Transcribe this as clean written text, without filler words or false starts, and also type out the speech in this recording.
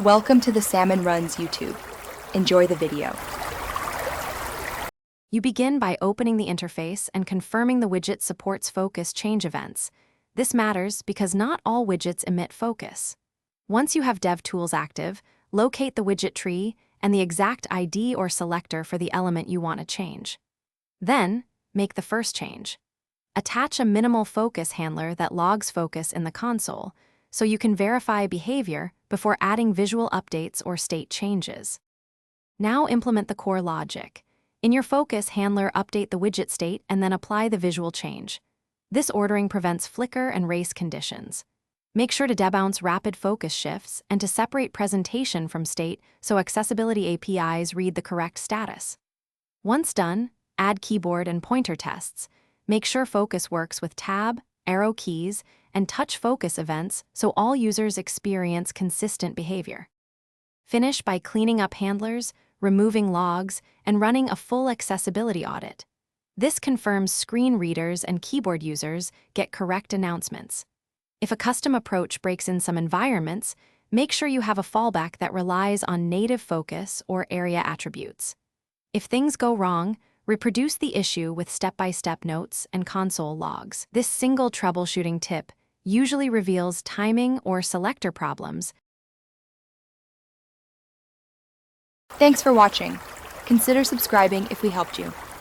Welcome to the Salmon Runs YouTube. Enjoy the video. You begin by opening the interface and confirming the widget supports focus change events. This matters because not all widgets emit focus. Once you have DevTools active, locate the widget tree and the exact ID or selector for the element you want to change. Then, make the first change. Attach a minimal focus handler that logs focus in the console, so you can verify behavior before adding visual updates or state changes. Now implement the core logic. In your focus handler, update the widget state and then apply the visual change. This ordering prevents flicker and race conditions. Make sure to debounce rapid focus shifts and to separate presentation from state so accessibility APIs read the correct status. Once done, add keyboard and pointer tests. Make sure focus works with tab, arrow keys, and touch focus events so all users experience consistent behavior. Finish by cleaning up handlers, removing logs, and running a full accessibility audit. This confirms screen readers and keyboard users get correct announcements. If a custom approach breaks in some environments, make sure you have a fallback that relies on native focus or area attributes. If things go wrong, reproduce the issue with step-by-step notes and console logs. This single troubleshooting tip usually reveals timing or selector problems. Thanks for watching. Consider subscribing if we helped you.